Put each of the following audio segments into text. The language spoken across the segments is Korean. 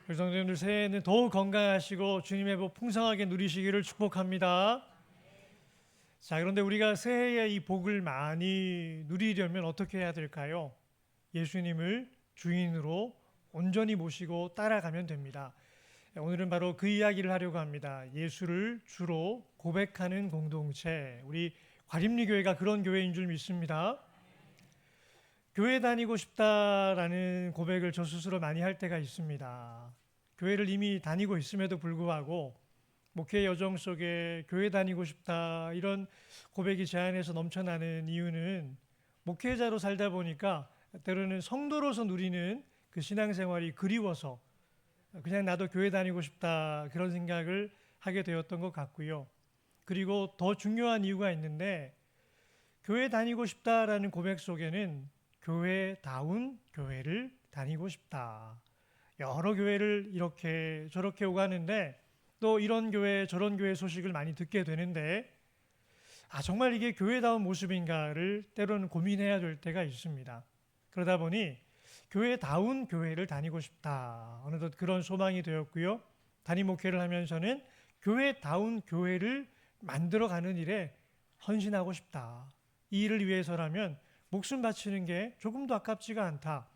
우리 성도님들 새해에는 더욱 건강하시고 주님의 복 풍성하게 누리시기를 축복합니다. 자, 그런데 우리가 새해에 이 복을 많이 누리려면 어떻게 해야 될까요? 예수님을 주인으로 온전히 모시고 따라가면 됩니다. 오늘은 바로 그 이야기를 하려고 합니다. 예수를 주로 고백하는 공동체. 우리 과림리교회가 그런 교회인 줄 믿습니다. 교회 다니고 싶다라는 고백을 저 스스로 많이 할 때가 있습니다. 교회를 이미 다니고 있음에도 불구하고 목회 여정 속에 교회 다니고 싶다 이런 고백이 제 안에서 넘쳐나는 이유는 목회자로 살다 보니까 때로는 성도로서 누리는 그 신앙생활이 그리워서 그냥 나도 교회 다니고 싶다 그런 생각을 하게 되었던 것 같고요. 그리고 더 중요한 이유가 있는데 교회 다니고 싶다라는 고백 속에는 교회다운 교회를 다니고 싶다. 여러 교회를 이렇게 저렇게 오가는데 또 이런 교회 저런 교회 소식을 많이 듣게 되는데 정말 이게 교회다운 모습인가를 때로는 고민해야 될 때가 있습니다. 그러다 보니 교회다운 교회를 다니고 싶다. 어느덧 그런 소망이 되었고요. 담임 목회를 하면서는 교회다운 교회를 만들어가는 일에 헌신하고 싶다. 이 일을 위해서라면 목숨 바치는 게 조금도 아깝지가 않다.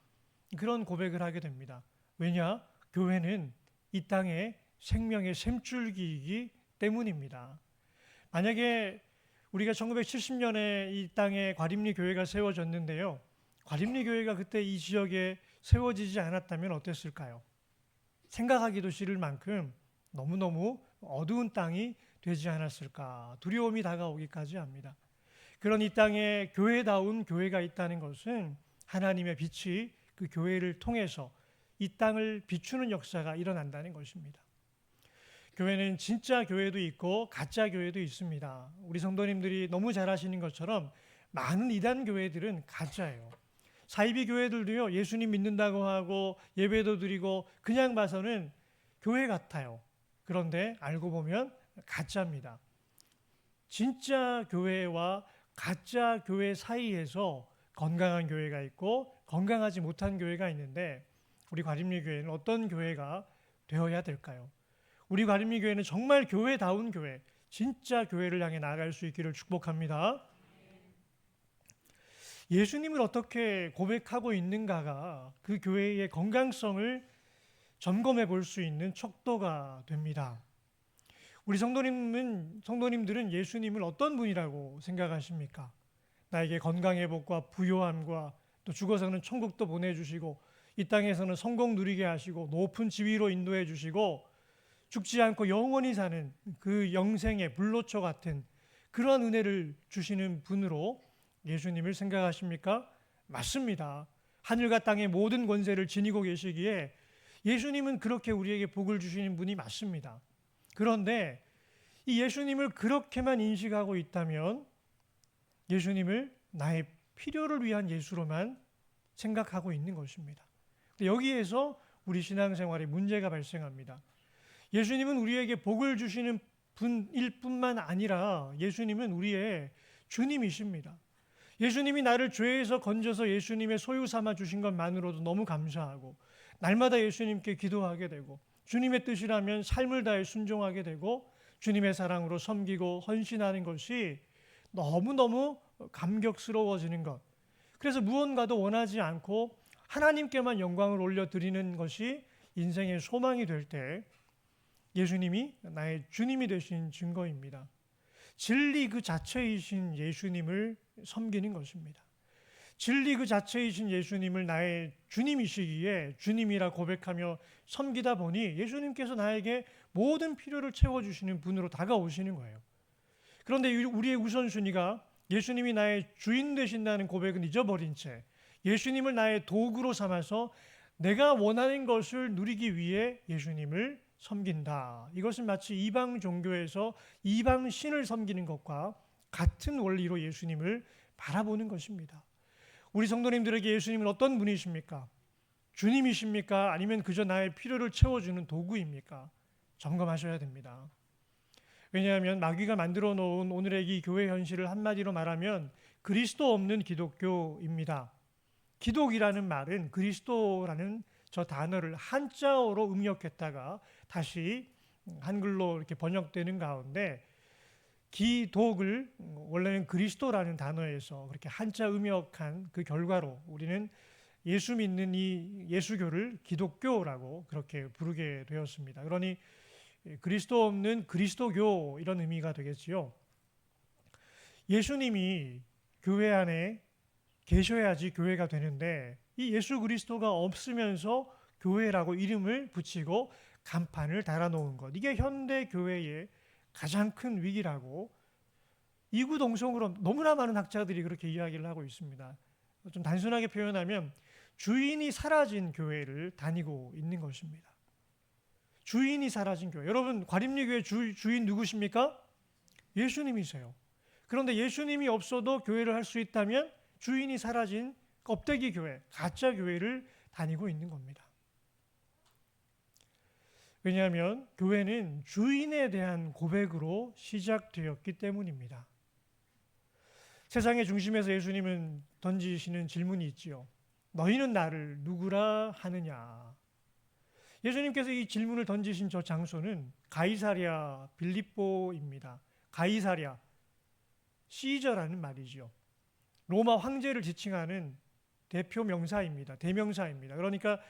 그런 고백을 하게 됩니다. 왜냐? 교회는 이 땅의 생명의 샘줄기이기 때문입니다. 만약에 우리가 1970년에 이 땅에 과림리 교회가 세워졌는데요. 과림리 교회가 그때 이 지역에 세워지지 않았다면 어땠을까요? 생각하기도 싫을 만큼 너무너무 어두운 땅이 되지 않았을까 두려움이 다가오기까지 합니다. 그런 이 땅에 교회다운 교회가 있다는 것은 하나님의 빛이 그 교회를 통해서 이 땅을 비추는 역사가 일어난다는 것입니다. 교회는 진짜 교회도 있고 가짜 교회도 있습니다. 우리 성도님들이 너무 잘 아시는 것처럼 많은 이단 교회들은 가짜예요. 사이비 교회들도요, 예수님 믿는다고 하고 예배도 드리고 그냥 봐서는 교회 같아요. 그런데 알고 보면 가짜입니다. 진짜 교회와 가짜 교회 사이에서 건강한 교회가 있고 건강하지 못한 교회가 있는데 우리 과림리 교회는 어떤 교회가 되어야 될까요? 우리 과림리 교회는 정말 교회다운 교회, 진짜 교회를 향해 나아갈 수 있기를 축복합니다. 예수님을 어떻게 고백하고 있는가가 그 교회의 건강성을 점검해 볼 수 있는 척도가 됩니다. 우리 성도님들은 예수님을 어떤 분이라고 생각하십니까? 나에게 건강의 복과 부요함과 또 죽어서는 천국도 보내주시고 이 땅에서는 성공 누리게 하시고 높은 지위로 인도해 주시고 죽지 않고 영원히 사는 그 영생의 불로초 같은 그러한 은혜를 주시는 분으로 예수님을 생각하십니까? 맞습니다. 하늘과 땅의 모든 권세를 지니고 계시기에 예수님은 그렇게 우리에게 복을 주시는 분이 맞습니다. 그런데 이 예수님을 그렇게만 인식하고 있다면 예수님을 나의 필요를 위한 예수로만 생각하고 있는 것입니다. 여기에서 우리 신앙생활에 문제가 발생합니다. 예수님은 우리에게 복을 주시는 분일 뿐만 아니라 예수님은 우리의 주님이십니다. 예수님이 나를 죄에서 건져서 예수님의 소유 삼아 주신 것만으로도 너무 감사하고 날마다 예수님께 기도하게 되고 주님의 뜻이라면 삶을 다해 순종하게 되고 주님의 사랑으로 섬기고 헌신하는 것이 너무너무 감격스러워지는 것. 그래서 무언가도 원하지 않고 하나님께만 영광을 올려드리는 것이 인생의 소망이 될 때 예수님이 나의 주님이 되신 증거입니다. 진리 그 자체이신 예수님을 섬기는 것입니다. 진리 그 자체이신 예수님을 나의 주님이시기에 주님이라 고백하며 섬기다 보니 예수님께서 나에게 모든 필요를 채워주시는 분으로 다가오시는 거예요. 그런데 우리의 우선순위가 예수님이 나의 주인 되신다는 고백은 잊어버린 채 예수님을 나의 도구로 삼아서 내가 원하는 것을 누리기 위해 예수님을 섬긴다. 이것은 마치 이방 종교에서 이방 신을 섬기는 것과 같은 원리로 예수님을 바라보는 것입니다. 우리 성도님들에게 예수님은 어떤 분이십니까? 주님이십니까? 아니면 그저 나의 필요를 채워주는 도구입니까? 점검하셔야 됩니다. 왜냐하면 마귀가 만들어 놓은 오늘의 이 교회 현실을 한마디로 말하면 그리스도 없는 기독교입니다. 기독이라는 말은 그리스도라는 저 단어를 한자어로 음역했다가 다시 한글로 이렇게 번역되는 가운데 기독을 원래는 그리스도라는 단어에서 그렇게 한자 음역한 그 결과로 우리는 예수 믿는 이 예수교를 기독교라고 그렇게 부르게 되었습니다. 그러니 그리스도 없는 그리스도교 이런 의미가 되겠지요. 예수님이 교회 안에 계셔야지 교회가 되는데 이 예수 그리스도가 없으면서 교회라고 이름을 붙이고 간판을 달아놓은 것, 이게 현대 교회의 가장 큰 위기라고 이구동성으로 너무나 많은 학자들이 그렇게 이야기를 하고 있습니다. 좀 단순하게 표현하면 주인이 사라진 교회를 다니고 있는 것입니다. 주인이 사라진 교회. 여러분, 과림리교회 주인 누구십니까? 예수님이세요. 그런데 예수님이 없어도 교회를 할 수 있다면 주인이 사라진 껍데기 교회, 가짜 교회를 다니고 있는 겁니다. 왜냐하면 교회는 주인에 대한 고백으로 시작되었기 때문입니다. 세상의 중심에서 예수님은 던지시는 질문이 있지요. 너희는 나를 누구라 하느냐? 예수님께서 이 질문을 던지신 저 장소는 가이사랴 빌립보입니다. 가이사랴, 시저라는 말이죠. 로마 황제를 지칭하는 대표 명사입니다. 대명사입니다. 그러니까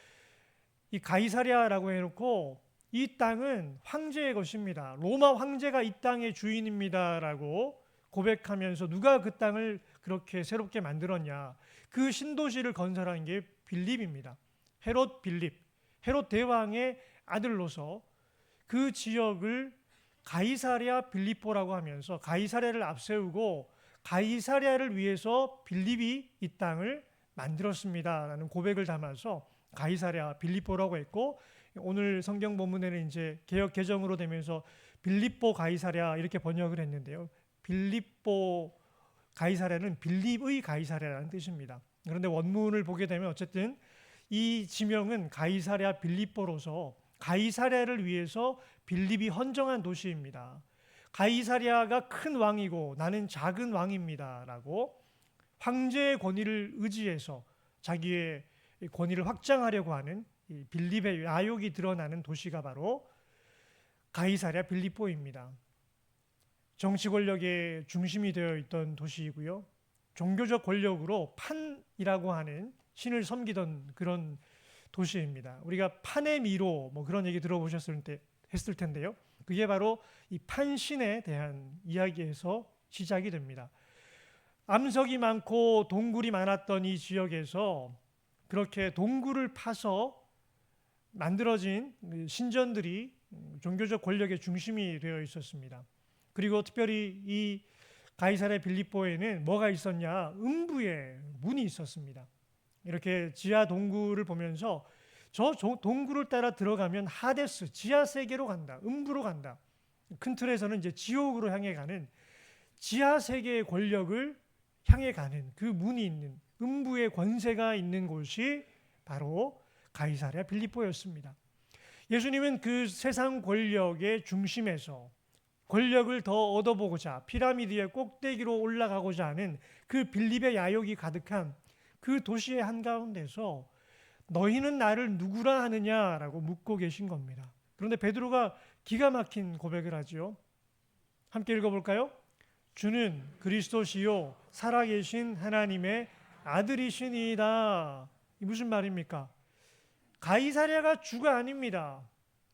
이 가이사랴라고 해놓고 이 땅은 황제의 것입니다. 로마 황제가 이 땅의 주인입니다라고 고백하면서 누가 그 땅을 그렇게 새롭게 만들었냐? 그 신도시를 건설한 게 빌립입니다. 헤롯 빌립, 헤롯 대왕의 아들로서 그 지역을 가이사랴 빌립보라고 하면서 가이사랴를 앞세우고 가이사랴를 위해서 빌립이 이 땅을 만들었습니다라는 고백을 담아서 가이사랴 빌립보라고 했고, 오늘 성경 본문에는 이제 개역 개정으로 되면서 빌립보 가이사랴 이렇게 번역을 했는데요. 빌립보 가이사랴는 빌립의 가이사랴라는 뜻입니다. 그런데 원문을 보게 되면 어쨌든 이 지명은 가이사랴 빌립보로서 가이사랴를 위해서 빌립이 헌정한 도시입니다. 가이사랴가 큰 왕이고 나는 작은 왕입니다라고 황제의 권위를 의지해서 자기의 권위를 확장하려고 하는 이 빌립의 야욕이 드러나는 도시가 바로 가이사랴 빌립보입니다. 정치 권력의 중심이 되어 있던 도시이고요. 종교적 권력으로 판이라고 하는 신을 섬기던 그런 도시입니다. 우리가 판의 미로 뭐 그런 얘기 들어보셨을 때 했을 텐데요. 그게 바로 이 판신에 대한 이야기에서 시작이 됩니다. 암석이 많고 동굴이 많았던 이 지역에서 그렇게 동굴을 파서 만들어진 신전들이 종교적 권력의 중심이 되어 있었습니다. 그리고 특별히 이 가이사랴 빌립보에는 뭐가 있었냐? 음부의 문이 있었습니다. 이렇게 지하 동굴을 보면서 저 동굴을 따라 들어가면 하데스, 지하 세계로 간다, 음부로 간다. 큰 틀에서는 이제 지옥으로 향해 가는 지하 세계의 권력을 향해 가는 그 문이 있는 음부의 권세가 있는 곳이 바로 가이사랴 빌립보였습니다. 예수님은 그 세상 권력의 중심에서 권력을 더 얻어보고자 피라미드의 꼭대기로 올라가고자 하는 그 빌립의 야욕이 가득한 그 도시의 한가운데서 너희는 나를 누구라 하느냐라고 묻고 계신 겁니다. 그런데 베드로가 기가 막힌 고백을 하지요. 함께 읽어볼까요? 주는 그리스도시요 살아계신 하나님의 아들이시니이다. 이 무슨 말입니까? 가이사랴가 주가 아닙니다.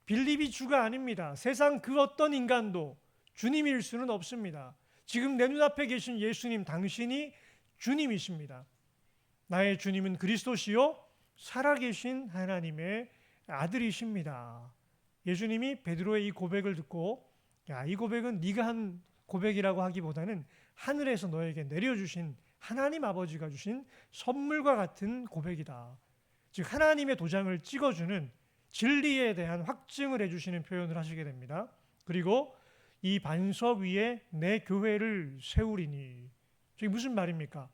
빌립이 주가 아닙니다. 세상 그 어떤 인간도 주님일 수는 없습니다. 지금 내 눈앞에 계신 예수님 당신이 주님이십니다. 나의 주님은 그리스도시요 살아계신 하나님의 아들이십니다. 예수님이 베드로의 이 고백을 듣고 야, 이 고백은 네가 한 고백이라고 하기보다는 하늘에서 너에게 내려주신 하나님 아버지가 주신 선물과 같은 고백이다. 즉 하나님의 도장을 찍어주는 진리에 대한 확증을 해주시는 표현을 하시게 됩니다. 그리고 이 반석 위에 내 교회를 세우리니. 이게 무슨 말입니까?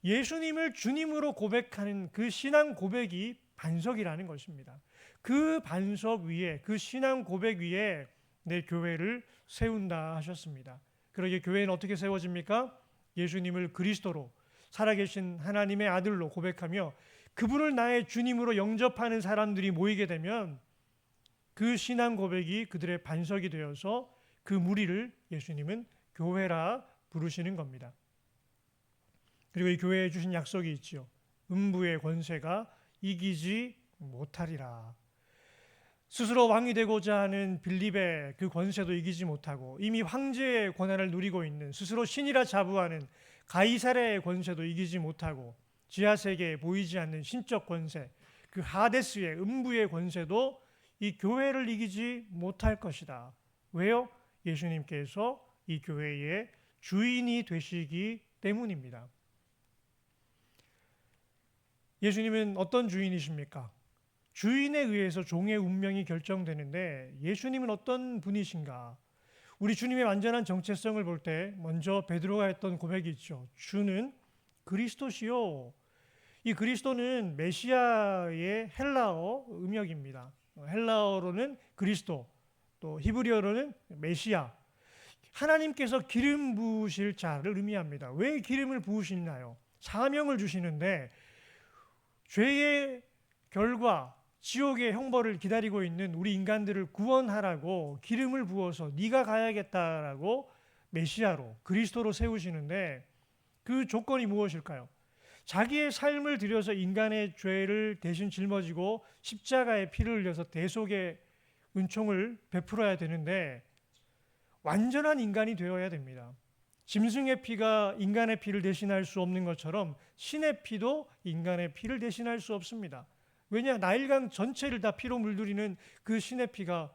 예수님을 주님으로 고백하는 그 신앙 고백이 반석이라는 것입니다. 그 반석 위에, 그 신앙 고백 위에 내 교회를 세운다 하셨습니다. 그러기에 교회는 어떻게 세워집니까? 예수님을 그리스도로 살아계신 하나님의 아들로 고백하며 그분을 나의 주님으로 영접하는 사람들이 모이게 되면 그 신앙 고백이 그들의 반석이 되어서 그 무리를 예수님은 교회라 부르시는 겁니다. 그리고 이 교회에 주신 약속이 있지요. 음부의 권세가 이기지 못하리라. 스스로 왕이 되고자 하는 빌립의 그 권세도 이기지 못하고 이미 황제의 권한을 누리고 있는 스스로 신이라 자부하는 가이사랴의 권세도 이기지 못하고 지하세계에 보이지 않는 신적 권세, 그 하데스의 음부의 권세도 이 교회를 이기지 못할 것이다. 왜요? 예수님께서 이 교회의 주인이 되시기 때문입니다. 예수님은 어떤 주인이십니까? 주인에 의해서 종의 운명이 결정되는데 예수님은 어떤 분이신가? 우리 주님의 완전한 정체성을 볼 때 먼저 베드로가 했던 고백이 있죠. 주는 그리스도시요. 이 그리스도는 메시아의 헬라어 음역입니다. 헬라어로는 그리스도, 또 히브리어로는 메시아. 하나님께서 기름 부으실 자를 의미합니다. 왜 기름을 부으시나요? 사명을 주시는데 죄의 결과 지옥의 형벌을 기다리고 있는 우리 인간들을 구원하라고 기름을 부어서 네가 가야겠다라고 메시아로 그리스도로 세우시는데 그 조건이 무엇일까요? 자기의 삶을 들여서 인간의 죄를 대신 짊어지고 십자가에 피를 흘려서 대속의 은총을 베풀어야 되는데 완전한 인간이 되어야 됩니다. 짐승의 피가 인간의 피를 대신할 수 없는 것처럼 신의 피도 인간의 피를 대신할 수 없습니다. 왜냐? 나일강 전체를 다 피로 물들이는 그 신의 피가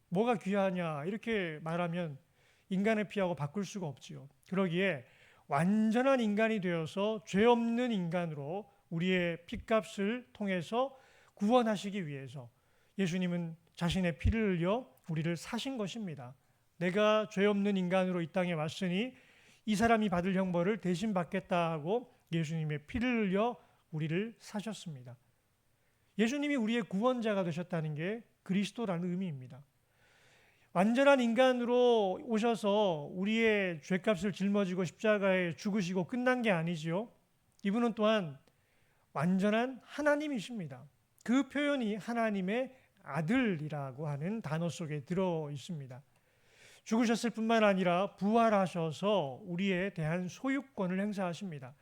뭐가 귀하냐 이렇게 말하면 인간의 피하고 바꿀 수가 없지요. 그러기에 완전한 인간이 되어서 죄 없는 인간으로 우리의 피값을 통해서 구원하시기 위해서 예수님은 자신의 피를 흘려 우리를 사신 것입니다. 내가 죄 없는 인간으로 이 땅에 왔으니 이 사람이 받을 형벌을 대신 받겠다 하고 예수님의 피를 흘려 우리를 사셨습니다. 예수님이 우리의 구원자가 되셨다는 게 그리스도라는 의미입니다. 완전한 인간으로 오셔서 우리의 죄값을 짊어지고 십자가에 죽으시고 끝난 게 아니지요. 이분은 또한 완전한 하나님이십니다. 그 표현이 하나님의 아들이라고 하는 단어 속에 들어 있습니다. 죽으셨을 뿐만 아니라 부활하셔서 우리에 대한 소유권을 행사하십니다.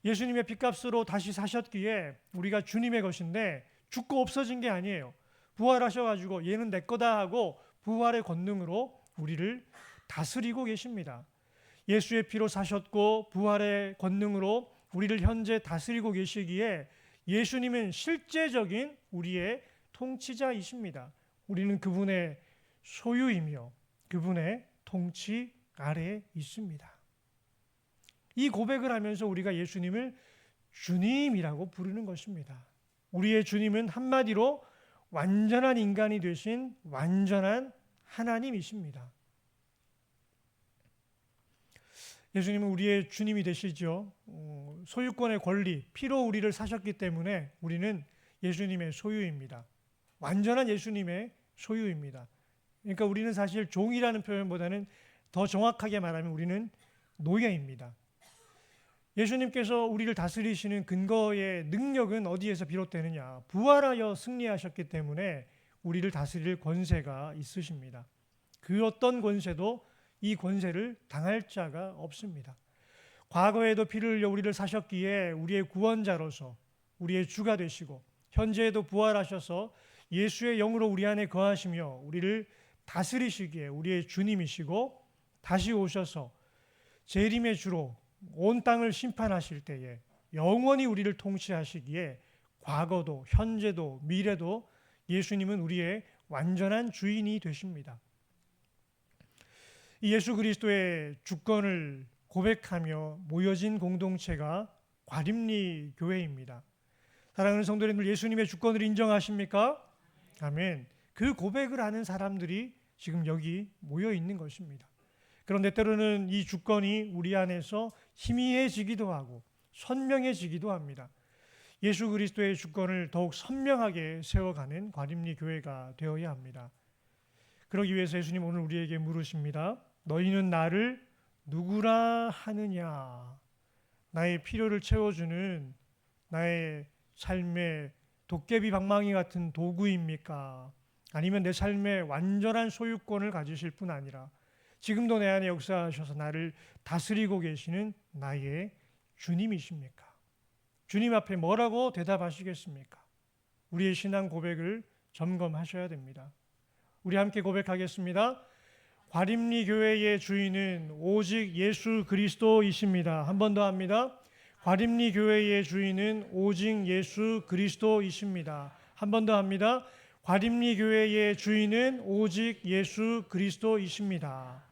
예수님의 핏값으로 다시 사셨기에 우리가 주님의 것인데 죽고 없어진 게 아니에요. 부활하셔가지고 얘는 내 거다 하고 부활의 권능으로 우리를 다스리고 계십니다. 예수의 피로 사셨고 부활의 권능으로 우리를 현재 다스리고 계시기에 예수님은 실제적인 우리의 통치자이십니다. 우리는 그분의 소유이며 그분의 통치 아래에 있습니다. 이 고백을 하면서 우리가 예수님을 주님이라고 부르는 것입니다. 우리의 주님은 한마디로 완전한 인간이 되신 완전한 하나님이십니다. 예수님은 우리의 주님이 되시죠. 소유권의 권리, 피로 우리를 사셨기 때문에 우리는 예수님의 소유입니다. 완전한 예수님의 소유입니다. 그러니까 우리는 사실 종이라는 표현보다는 더 정확하게 말하면 우리는 노예입니다. 예수님께서 우리를 다스리시는 근거의 능력은 어디에서 비롯되느냐? 부활하여 승리하셨기 때문에 우리를 다스릴 권세가 있으십니다. 그 어떤 권세도 이 권세를 당할 자가 없습니다. 과거에도 피를 흘려 우리를 사셨기에 우리의 구원자로서 우리의 주가 되시고 현재에도 부활하셔서 예수의 영으로 우리 안에 거하시며 우리를 다스리시기에 우리의 주님이시고 다시 오셔서 재림의 주로 온 땅을 심판하실 때에 영원히 우리를 통치하시기에 과거도 현재도 미래도 예수님은 우리의 완전한 주인이 되십니다. 이 예수 그리스도의 주권을 고백하며 모여진 공동체가 과림리 교회입니다. 사랑하는 성도 여러분, 예수님의 주권을 인정하십니까? 아멘. 그 고백을 하는 사람들이 지금 여기 모여 있는 것입니다. 그런데 때로는 이 주권이 우리 안에서 희미해지기도 하고 선명해지기도 합니다. 예수 그리스도의 주권을 더욱 선명하게 세워가는 과림리 교회가 되어야 합니다. 그러기 위해서 예수님 오늘 우리에게 물으십니다. 너희는 나를 누구라 하느냐? 나의 필요를 채워주는 나의 삶의 도깨비 방망이 같은 도구입니까? 아니면 내 삶의 완전한 소유권을 가지실 뿐 아니라 지금도 내 안에 역사하셔서 나를 다스리고 계시는 나의 주님이십니까? 주님 앞에 뭐라고 대답하시겠습니까? 우리의 신앙 고백을 점검하셔야 됩니다. 우리 함께 고백하겠습니다. 과림리 교회의 주인은 오직 예수 그리스도이십니다. 한 번 더 합니다. 과림리 교회의 주인은 오직 예수 그리스도이십니다. 한 번 더 합니다. 과림리 교회의 주인은 오직 예수 그리스도이십니다.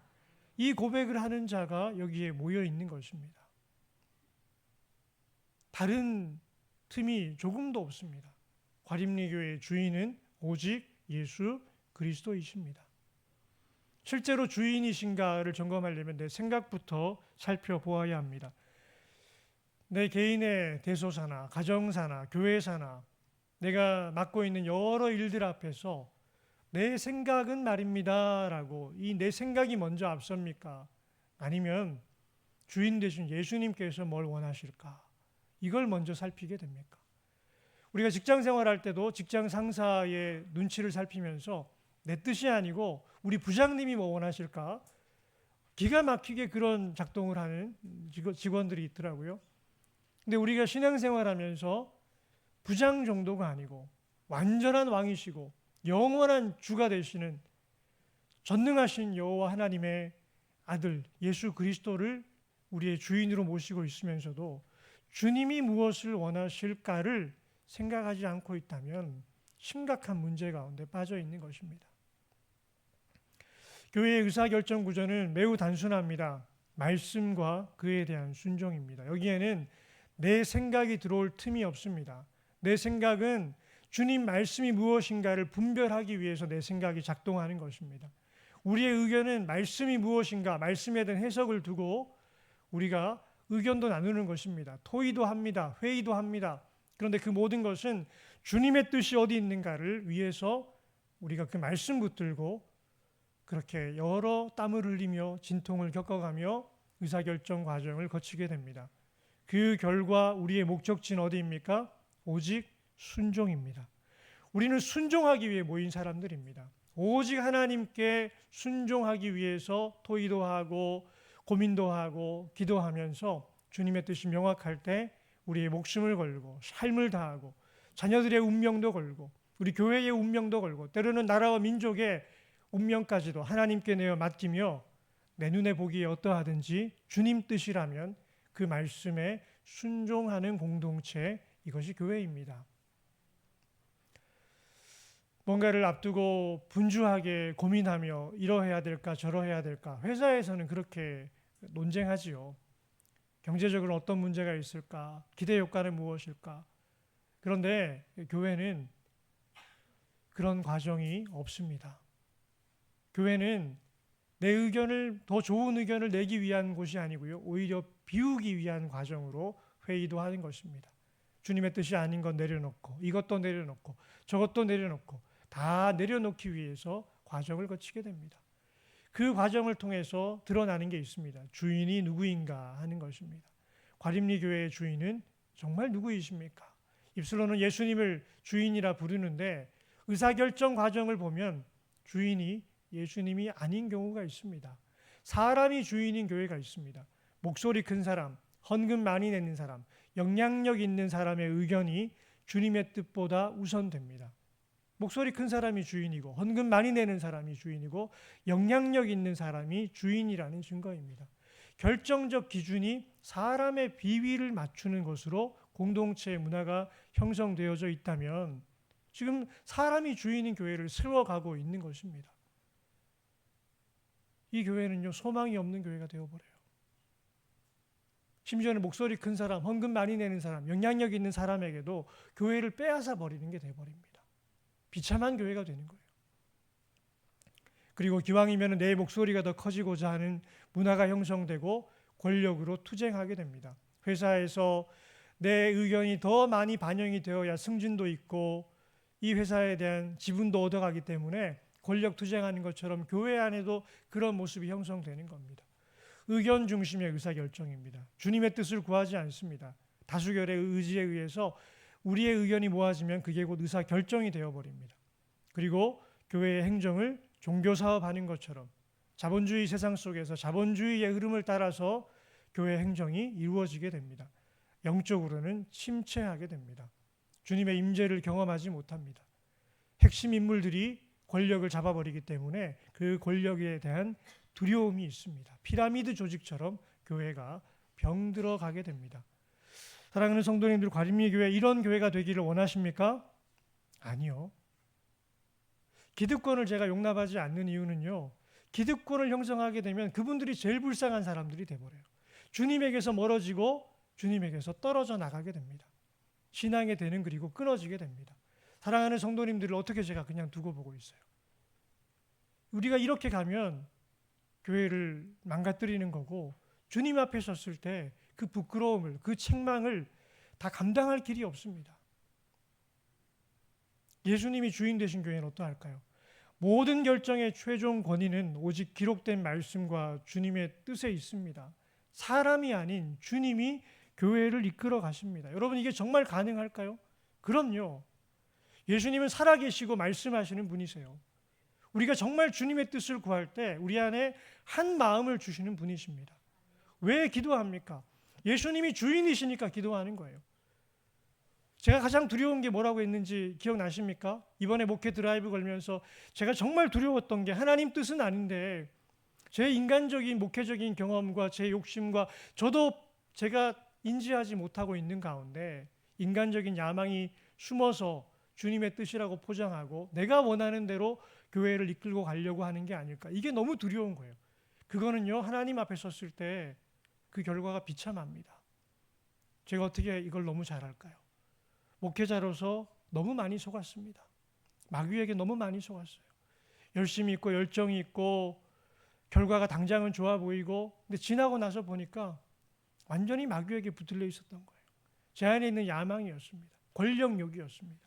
이 고백을 하는 자가 여기에 모여 있는 것입니다. 다른 틈이 조금도 없습니다. 과림리 교회의 주인은 오직 예수 그리스도이십니다. 실제로 주인이신가를 점검하려면 내 생각부터 살펴보아야 합니다. 내 개인의 대소사나 가정사나 교회사나 내가 맡고 있는 여러 일들 앞에서 내 생각은 말입니다 라고 이 내 생각이 먼저 앞섭니까? 아니면 주인 되신 예수님께서 뭘 원하실까? 이걸 먼저 살피게 됩니까? 우리가 직장 생활할 때도 직장 상사의 눈치를 살피면서 내 뜻이 아니고 우리 부장님이 뭐 원하실까? 기가 막히게 그런 작동을 하는 직원들이 있더라고요. 근데 우리가 신앙생활하면서 부장 정도가 아니고 완전한 왕이시고 영원한 주가 되시는 전능하신 여호와 하나님의 아들 예수 그리스도를 우리의 주인으로 모시고 있으면서도 주님이 무엇을 원하실까를 생각하지 않고 있다면 심각한 문제 가운데 빠져 있는 것입니다. 교회의 의사결정 구조는 매우 단순합니다. 말씀과 그에 대한 순종입니다. 여기에는 내 생각이 들어올 틈이 없습니다. 내 생각은 주님 말씀이 무엇인가를 분별하기 위해서 내 생각이 작동하는 것입니다. 우리의 의견은 말씀이 무엇인가, 말씀에 대한 해석을 두고 우리가 의견도 나누는 것입니다. 토의도 합니다. 회의도 합니다. 그런데 그 모든 것은 주님의 뜻이 어디 있는가를 위해서 우리가 그 말씀 붙들고 그렇게 여러 땀을 흘리며 진통을 겪어가며 의사결정 과정을 거치게 됩니다. 그 결과 우리의 목적지는 어디입니까? 오직 순종입니다. 우리는 순종하기 위해 모인 사람들입니다. 오직 하나님께 순종하기 위해서 토의도 하고 고민도 하고 기도하면서 주님의 뜻이 명확할 때 우리의 목숨을 걸고 삶을 다하고 자녀들의 운명도 걸고 우리 교회의 운명도 걸고 때로는 나라와 민족의 운명까지도 하나님께 내어 맡기며 내 눈에 보기에 어떠하든지 주님 뜻이라면 그 말씀에 순종하는 공동체, 이것이 교회입니다. 뭔가를 앞두고 분주하게 고민하며 이러해야 될까 저러해야 될까, 회사에서는 그렇게 논쟁하지요. 경제적으로 어떤 문제가 있을까, 기대 효과는 무엇일까. 그런데 교회는 그런 과정이 없습니다. 교회는 내 의견을, 더 좋은 의견을 내기 위한 곳이 아니고요, 오히려 비우기 위한 과정으로 회의도 하는 것입니다. 주님의 뜻이 아닌 건 내려놓고 이것도 내려놓고 저것도 내려놓고 다 내려놓기 위해서 과정을 거치게 됩니다. 그 과정을 통해서 드러나는 게 있습니다. 주인이 누구인가 하는 것입니다. 과림리 교회의 주인은 정말 누구이십니까? 입술로는 예수님을 주인이라 부르는데 의사결정 과정을 보면 주인이 예수님이 아닌 경우가 있습니다. 사람이 주인인 교회가 있습니다. 목소리 큰 사람, 헌금 많이 내는 사람, 영향력 있는 사람의 의견이 주님의 뜻보다 우선됩니다. 목소리 큰 사람이 주인이고 헌금 많이 내는 사람이 주인이고 영향력 있는 사람이 주인이라는 증거입니다. 결정적 기준이 사람의 비위를 맞추는 것으로 공동체의 문화가 형성되어져 있다면 지금 사람이 주인인 교회를 세워가고 있는 것입니다. 이 교회는요, 소망이 없는 교회가 되어버려요. 심지어는 목소리 큰 사람, 헌금 많이 내는 사람, 영향력 있는 사람에게도 교회를 빼앗아 버리는 게 되어버립니다. 비참한 교회가 되는 거예요. 그리고 기왕이면 내 목소리가 더 커지고자 하는 문화가 형성되고 권력으로 투쟁하게 됩니다. 회사에서 내 의견이 더 많이 반영이 되어야 승진도 있고 이 회사에 대한 지분도 얻어가기 때문에 권력 투쟁하는 것처럼 교회 안에도 그런 모습이 형성되는 겁니다. 의견 중심의 의사결정입니다. 주님의 뜻을 구하지 않습니다. 다수결의 의지에 의해서 우리의 의견이 모아지면 그게 곧 의사 결정이 되어버립니다. 그리고 교회의 행정을 종교사업하는 것처럼 자본주의 세상 속에서 자본주의의 흐름을 따라서 교회 행정이 이루어지게 됩니다. 영적으로는 침체하게 됩니다. 주님의 임재를 경험하지 못합니다. 핵심 인물들이 권력을 잡아버리기 때문에 그 권력에 대한 두려움이 있습니다. 피라미드 조직처럼 교회가 병들어가게 됩니다. 사랑하는 성도님들, 과림리 교회 이런 교회가 되기를 원하십니까? 아니요. 기득권을 제가 용납하지 않는 이유는요, 기득권을 형성하게 되면 그분들이 제일 불쌍한 사람들이 돼버려요. 주님에게서 멀어지고 주님에게서 떨어져 나가게 됩니다. 신앙의 대는 그리고 끊어지게 됩니다. 사랑하는 성도님들을 어떻게 제가 그냥 두고 보고 있어요? 우리가 이렇게 가면 교회를 망가뜨리는 거고, 주님 앞에 섰을 때 그 부끄러움을, 그 책망을 다 감당할 길이 없습니다. 예수님이 주인 되신 교회는 어떠할까요? 모든 결정의 최종 권위는 오직 기록된 말씀과 주님의 뜻에 있습니다. 사람이 아닌 주님이 교회를 이끌어 가십니다. 여러분, 이게 정말 가능할까요? 그럼요. 예수님은 살아계시고 말씀하시는 분이세요. 우리가 정말 주님의 뜻을 구할 때 우리 안에 한 마음을 주시는 분이십니다. 왜 기도합니까? 예수님이 주인이시니까 기도하는 거예요. 제가 가장 두려운 게 뭐라고 했는지 기억나십니까? 이번에 목회 드라이브 걸면서 제가 정말 두려웠던 게, 하나님 뜻은 아닌데 제 인간적인 목회적인 경험과 제 욕심과 저도 제가 인지하지 못하고 있는 가운데 인간적인 야망이 숨어서 주님의 뜻이라고 포장하고 내가 원하는 대로 교회를 이끌고 가려고 하는 게 아닐까. 이게 너무 두려운 거예요. 그거는요, 하나님 앞에 섰을 때 그 결과가 비참합니다. 제가 어떻게 이걸 너무 잘할까요? 목회자로서 너무 많이 속았습니다. 마귀에게 너무 많이 속았어요. 열심히 있고 열정이 있고 결과가 당장은 좋아 보이고, 근데 지나고 나서 보니까 완전히 마귀에게 붙들려 있었던 거예요. 제 안에 있는 야망이었습니다. 권력욕이었습니다.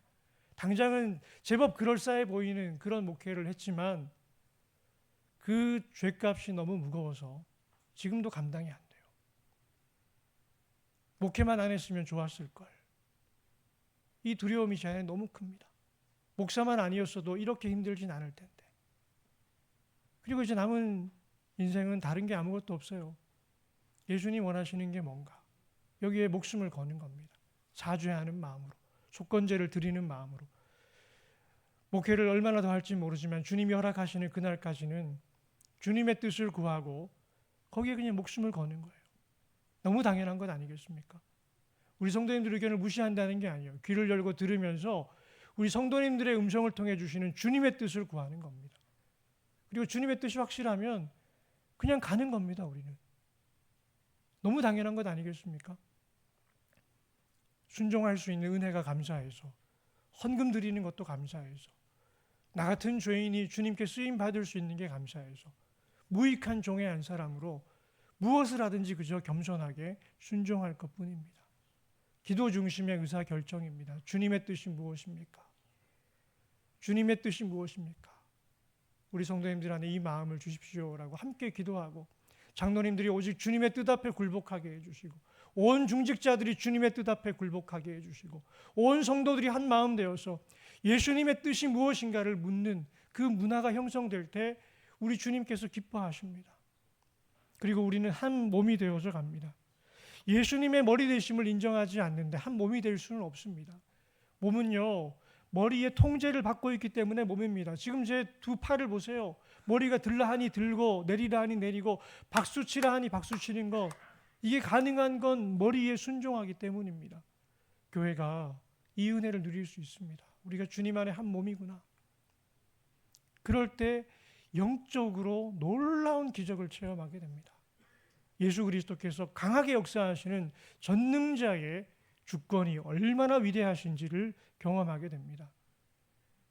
당장은 제법 그럴싸해 보이는 그런 목회를 했지만 그 죄값이 너무 무거워서 지금도 감당이 안 돼요. 목회만 안 했으면 좋았을 걸. 이 두려움이 제 안에 너무 큽니다. 목사만 아니었어도 이렇게 힘들진 않을 텐데. 그리고 이제 남은 인생은 다른 게 아무것도 없어요. 예수님 원하시는 게 뭔가? 여기에 목숨을 거는 겁니다. 자주하는 마음으로, 속건제를 드리는 마음으로. 목회를 얼마나 더 할지 모르지만 주님이 허락하시는 그날까지는 주님의 뜻을 구하고 거기에 그냥 목숨을 거는 거예요. 너무 당연한 것 아니겠습니까? 우리 성도님들 의견을 무시한다는 게 아니에요. 귀를 열고 들으면서 우리 성도님들의 음성을 통해 주시는 주님의 뜻을 구하는 겁니다. 그리고 주님의 뜻이 확실하면 그냥 가는 겁니다. 우리는. 너무 당연한 것 아니겠습니까? 순종할 수 있는 은혜가 감사해서, 헌금 드리는 것도 감사해서, 나 같은 죄인이 주님께 쓰임 받을 수 있는 게 감사해서, 무익한 종의 한 사람으로 무엇을 하든지 그저 겸손하게 순종할 것뿐입니다. 기도 중심의 의사 결정입니다. 주님의 뜻이 무엇입니까? 주님의 뜻이 무엇입니까? 우리 성도님들 안에 이 마음을 주십시오라고 함께 기도하고, 장로님들이 오직 주님의 뜻 앞에 굴복하게 해주시고, 온 중직자들이 주님의 뜻 앞에 굴복하게 해주시고, 온 성도들이 한 마음 되어서 예수님의 뜻이 무엇인가를 묻는 그 문화가 형성될 때 우리 주님께서 기뻐하십니다. 그리고 우리는 한 몸이 되어서 갑니다. 예수님의 머리 되심을 인정하지 않는데 한 몸이 될 수는 없습니다. 몸은요, 머리의 통제를 받고 있기 때문에 몸입니다. 지금 제 두 팔을 보세요. 머리가 들라 하니 들고 내리라 하니 내리고 박수 치라 하니 박수 치는 것, 이게 가능한 건 머리에 순종하기 때문입니다. 교회가 이 은혜를 누릴 수 있습니다. 우리가 주님 안에 한 몸이구나. 그럴 때 영적으로 놀라운 기적을 체험하게 됩니다. 예수 그리스도께서 강하게 역사하시는 전능자의 주권이 얼마나 위대하신지를 경험하게 됩니다.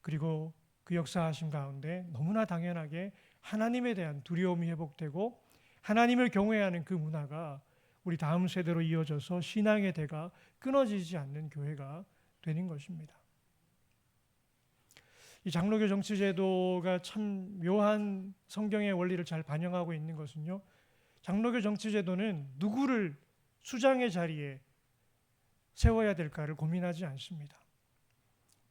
그리고 그 역사하심 가운데 너무나 당연하게 하나님에 대한 두려움이 회복되고 하나님을 경외하는 그 문화가 우리 다음 세대로 이어져서 신앙의 대가 끊어지지 않는 교회가 되는 것입니다. 이 장로교 정치제도가 참 묘한 성경의 원리를 잘 반영하고 있는 것은요, 장로교 정치제도는 누구를 수장의 자리에 세워야 될까를 고민하지 않습니다.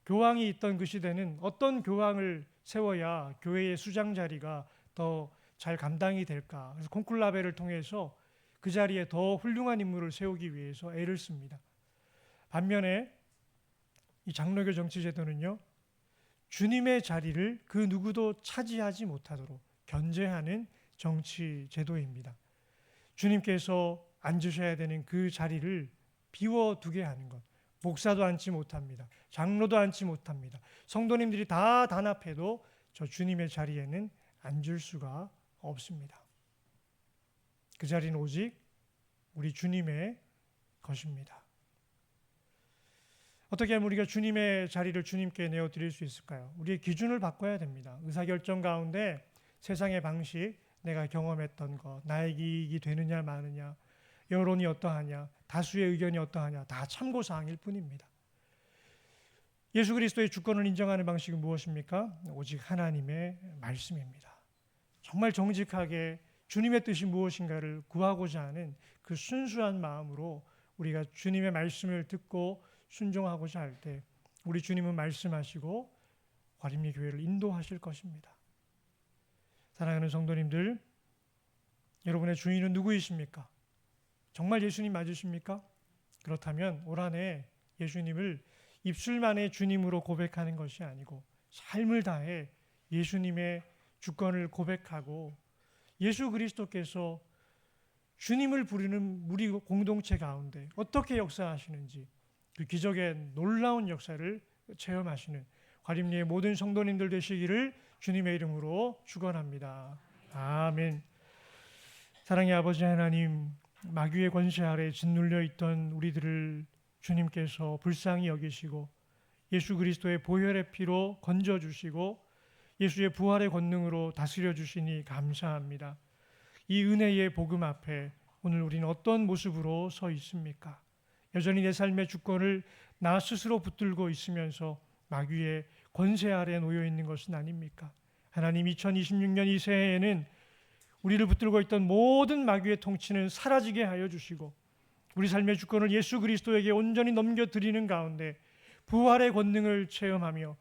교황이 있던 그 시대는 어떤 교황을 세워야 교회의 수장 자리가 더 잘 감당이 될까? 그래서 콘클라베를 통해서 그 자리에 더 훌륭한 인물을 세우기 위해서 애를 씁니다. 반면에 이 장로교 정치제도는요, 주님의 자리를 그 누구도 차지하지 못하도록 견제하는 정치제도입니다. 주님께서 앉으셔야 되는 그 자리를 비워두게 하는 것. 목사도 앉지 못합니다. 장로도 앉지 못합니다. 성도님들이 다 단합해도 저 주님의 자리에는 앉을 수가 없습니다. 그 자리는 오직 우리 주님의 것입니다. 어떻게 하면 우리가 주님의 자리를 주님께 내어드릴 수 있을까요? 우리의 기준을 바꿔야 됩니다. 의사결정 가운데 세상의 방식, 내가 경험했던 것, 나에게 이익이 되느냐 마느냐, 여론이 어떠하냐, 다수의 의견이 어떠하냐, 다 참고사항일 뿐입니다. 예수 그리스도의 주권을 인정하는 방식은 무엇입니까? 오직 하나님의 말씀입니다. 정말 정직하게 주님의 뜻이 무엇인가를 구하고자 하는 그 순수한 마음으로 우리가 주님의 말씀을 듣고 순종하고자 할 때 우리 주님은 말씀하시고 과림리 교회를 인도하실 것입니다. 사랑하는 성도님들, 여러분의 주인은 누구이십니까? 정말 예수님 맞으십니까? 그렇다면 올 한 해 예수님을 입술만의 주님으로 고백하는 것이 아니고 삶을 다해 예수님의 주권을 고백하고 예수 그리스도께서 주님을 부르는 우리 공동체 가운데 어떻게 역사하시는지 그 기적의 놀라운 역사를 체험하시는 과림리의 모든 성도님들 되시기를 주님의 이름으로 축원합니다. 아멘. 사랑의 아버지 하나님, 마귀의 권세 아래 짓눌려 있던 우리들을 주님께서 불쌍히 여기시고 예수 그리스도의 보혈의 피로 건져주시고 예수의 부활의 권능으로 다스려 주시니 감사합니다. 이 은혜의 복음 앞에 오늘 우리는 어떤 모습으로 서 있습니까? 여전히 내 삶의 주권을 나 스스로 붙들고 있으면서 마귀의 권세 아래 놓여 있는 것은 아닙니까? 하나님, 2026년 이 새해에는 우리를 붙들고 있던 모든 마귀의 통치는 사라지게 하여 주시고 우리 삶의 주권을 예수 그리스도에게 온전히 넘겨드리는 가운데 부활의 권능을 체험하며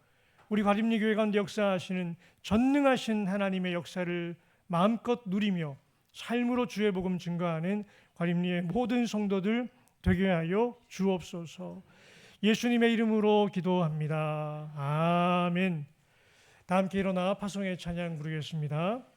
우리 과림리 교회 가운데 역사하시는 전능하신 하나님의 역사를 마음껏 누리며 삶으로 주의 복음 증거하는 과림리의 모든 성도들 되게 하여 주옵소서. 예수님의 이름으로 기도합니다. 아멘. 다 함께 일어나 파송의 찬양 부르겠습니다.